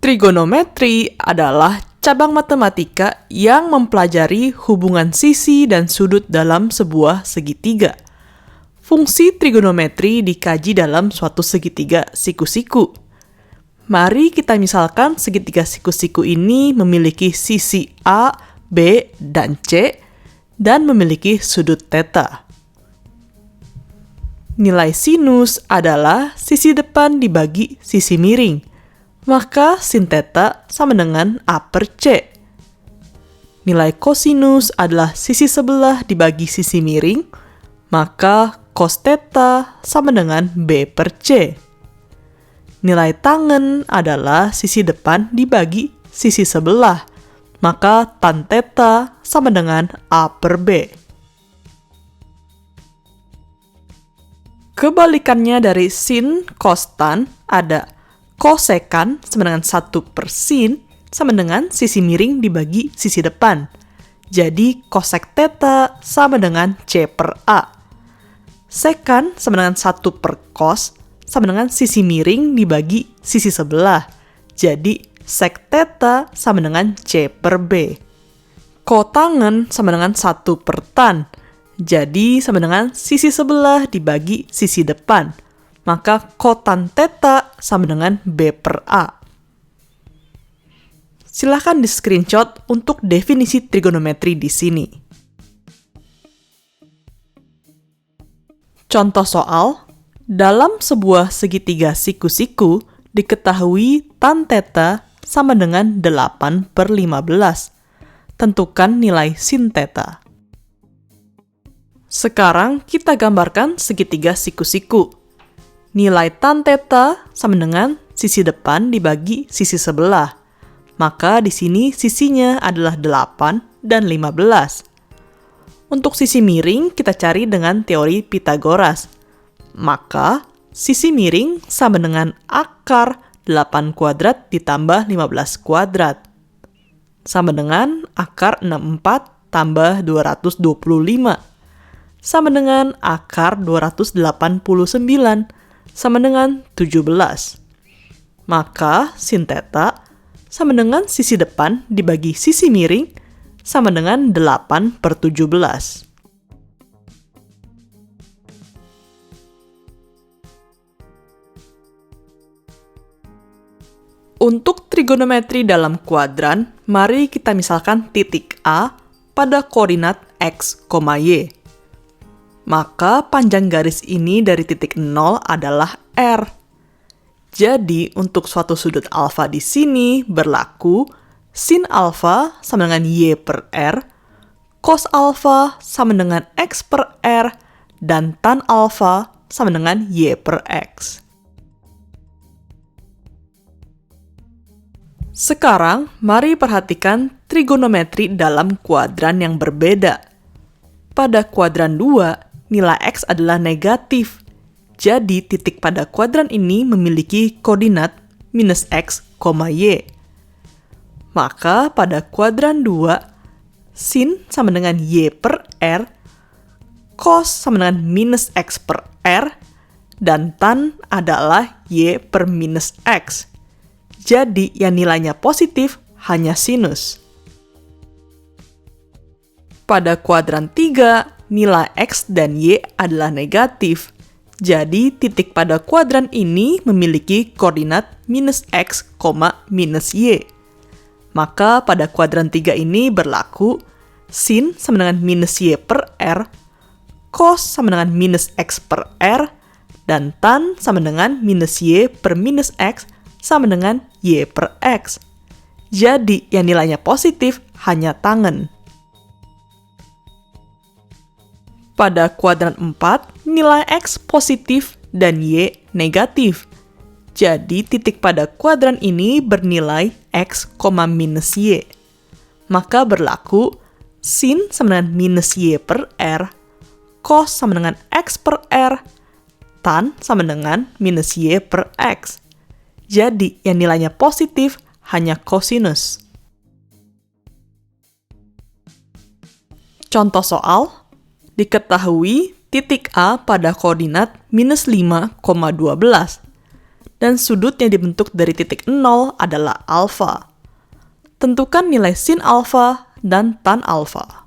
Trigonometri adalah cabang matematika yang mempelajari hubungan sisi dan sudut dalam sebuah segitiga. Fungsi trigonometri dikaji dalam suatu segitiga siku-siku. Mari kita misalkan segitiga siku-siku ini memiliki sisi A, B, dan C, dan memiliki sudut theta. Nilai sinus adalah sisi depan dibagi sisi miring, maka sin theta sama dengan A per C. Nilai kosinus adalah sisi sebelah dibagi sisi miring, maka cos theta sama dengan B per C. Nilai tangen adalah sisi depan dibagi sisi sebelah, maka tan theta sama dengan A per B. Kebalikannya dari sin cos tan ada kosekan sama dengan 1 per sin sama dengan sisi miring dibagi sisi depan. Jadi kosek theta sama dengan C per A. Sekan sama dengan 1 per cos sama dengan sisi miring dibagi sisi sebelah. Jadi sek theta sama dengan C per B. Kotangen sama dengan 1 per tan. Jadi sama dengan sisi sebelah dibagi sisi depan. Maka kotan theta sama dengan B per A. Silahkan di-screenshot untuk definisi trigonometri di sini. Contoh soal, dalam sebuah segitiga siku-siku diketahui tan theta sama dengan 8 per 15. Tentukan nilai sin theta. Sekarang kita gambarkan segitiga siku-siku. Nilai tan theta sama dengan sisi depan dibagi sisi sebelah. Maka di sini sisinya adalah 8 dan 15. Untuk sisi miring kita cari dengan teori Pythagoras. Maka sisi miring sama dengan akar 8 kuadrat ditambah 15 kuadrat. Sama dengan akar 64 tambah 225. Sama dengan akar 289 sama dengan 17. Maka sin theta sama dengan sisi depan dibagi sisi miring sama dengan 8 per 17. Untuk trigonometri dalam kuadran, mari kita misalkan titik A pada koordinat X, Y. Maka panjang garis ini dari titik 0 adalah R. Jadi, untuk suatu sudut alfa di sini berlaku sin alfa sama dengan Y per R, cos alfa sama dengan X per R, dan tan alfa sama dengan Y per X. Sekarang, mari perhatikan trigonometri dalam kuadran yang berbeda. Pada kuadran 2, nilai X adalah negatif. Jadi, titik pada kuadran ini memiliki koordinat minus X, Y. Maka, pada kuadran 2, sin sama dengan Y per R, cos sama dengan minus X per R, dan tan adalah Y per minus X. Jadi, yang nilainya positif hanya sinus. Pada kuadran 3, nilai X dan Y adalah negatif. Jadi, titik pada kuadran ini memiliki koordinat minus X, minus Y. Maka, pada kuadran 3 ini berlaku sin sama dengan minus Y per R, cos sama dengan minus X per R, dan tan sama dengan minus Y per minus X sama dengan Y per X. Jadi, yang nilainya positif hanya tangen. Pada kuadran 4, nilai X positif dan Y negatif. Jadi, titik pada kuadran ini bernilai X, minus Y. Maka berlaku sin sama dengan minus Y per R, cos sama dengan X per R, tan sama dengan minus Y per X. Jadi, yang nilainya positif hanya kosinus. Contoh soal, diketahui titik A pada koordinat minus 5,12. dan sudut yang dibentuk dari titik 0 adalah alfa. Tentukan nilai sin alfa dan tan alfa.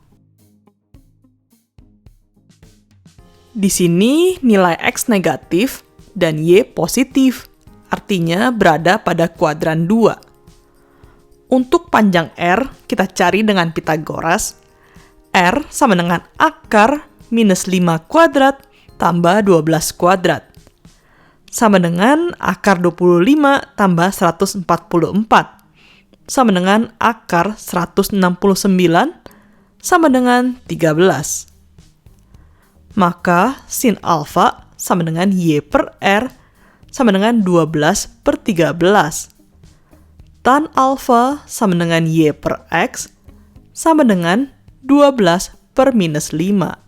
Di sini nilai X negatif dan Y positif, artinya berada pada kuadran 2. Untuk panjang R, kita cari dengan Pitagoras. R sama dengan akar minus 5 kuadrat tambah 12 kuadrat. Sama dengan akar 25 tambah 144. Sama dengan akar 169 sama dengan 13. Maka sin alfa sama dengan Y per R sama dengan 12 per 13. Tan alfa sama dengan Y per X sama dengan 12 per minus 5.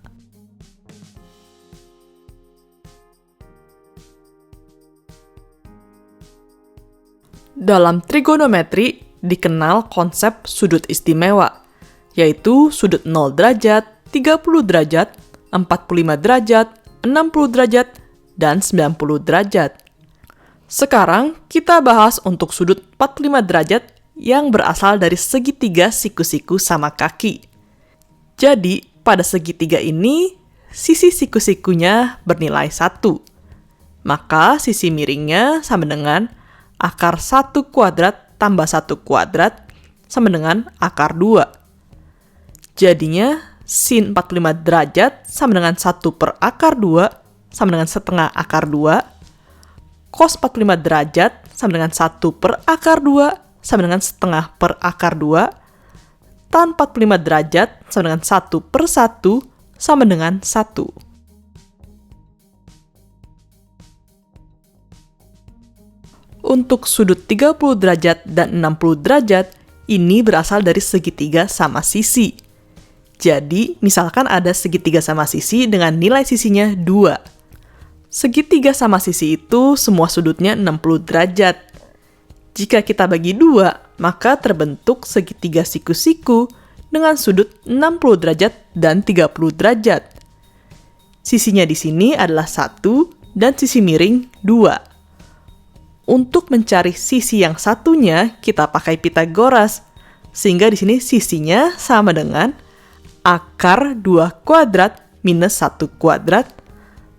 Dalam trigonometri dikenal konsep sudut istimewa, yaitu sudut 0 derajat, 30 derajat, 45 derajat, 60 derajat, dan 90 derajat. Sekarang kita bahas untuk sudut 45 derajat yang berasal dari segitiga siku-siku sama kaki. Jadi, pada segitiga ini, sisi siku-sikunya bernilai 1. Maka sisi miringnya sama dengan akar 1 kuadrat tambah 1 kuadrat sama dengan akar 2. Jadinya, sin 45 derajat sama dengan 1 per akar 2 sama dengan setengah akar 2. Cos 45 derajat sama dengan 1 per akar 2 sama dengan setengah per akar 2. Tan 45 derajat sama dengan 1 per 1 sama dengan 1. Untuk sudut 30 derajat dan 60 derajat, ini berasal dari segitiga sama sisi. Jadi, misalkan ada segitiga sama sisi dengan nilai sisinya 2. Segitiga sama sisi itu semua sudutnya 60 derajat. Jika kita bagi 2, maka terbentuk segitiga siku-siku dengan sudut 60 derajat dan 30 derajat. Sisinya di sini adalah 1 dan sisi miring 2. Untuk mencari sisi yang satunya, kita pakai Pitagoras. Sehingga di sini sisinya sama dengan akar 2 kuadrat minus 1 kuadrat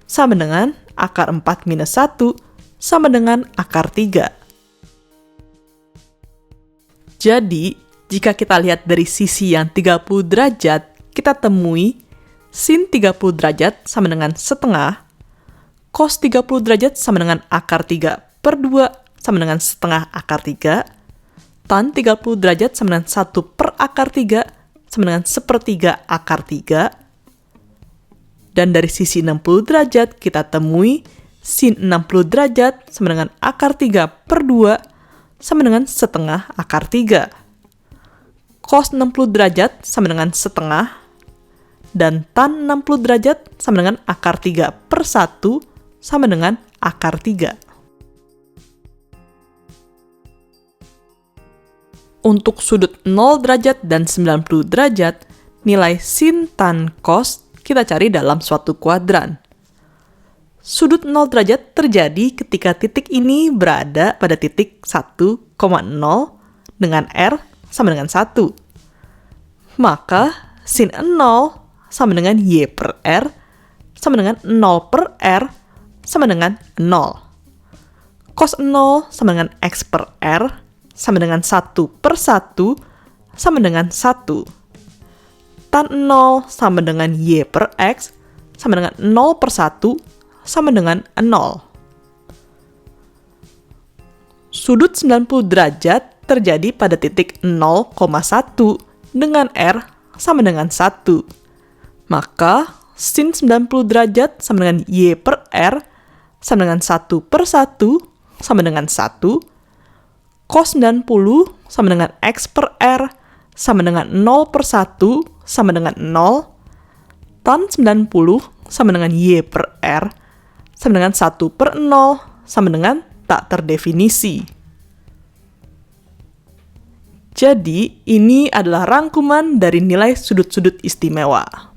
sama dengan akar 4 minus 1 sama dengan akar 3. Jadi, jika kita lihat dari sisi yang 30 derajat, kita temui sin 30 derajat sama dengan setengah, cos 30 derajat sama dengan akar 3 per 2 sama dengan setengah akar 3, tan 30 derajat sama dengan 1 per akar 3 sama dengan sepertiga akar 3. Dan dari sisi 60 derajat, kita temui sin 60 derajat sama dengan akar 3 per 2 sama dengan setengah akar 3. Cos 60 derajat sama dengan setengah, dan tan 60 derajat sama dengan akar 3 per 1 sama dengan akar 3. Untuk sudut 0 derajat dan 90 derajat, nilai sin tan cos kita cari dalam suatu kuadran. Sudut 0 derajat terjadi ketika titik ini berada pada titik 1,0 dengan R sama dengan 1. Maka sin 0 sama dengan Y per R sama dengan 0 per R sama dengan 0. Cos 0 sama dengan X per R sama dengan 1 per 1 sama dengan 1. Tan 0 sama dengan Y per X sama dengan 0 per 1 sama dengan 0. Sudut 90 derajat terjadi pada titik 0,1 dengan R sama dengan 1. Maka sin 90 derajat sama dengan Y per R sama dengan 1 per 1 sama dengan 1. Cos 90 sama dengan X per R sama dengan 0 per 1 sama dengan 0. Tan 90 sama dengan Y per R sama dengan 1 per 0 sama dengan tak terdefinisi. Jadi, ini adalah rangkuman dari nilai sudut-sudut istimewa.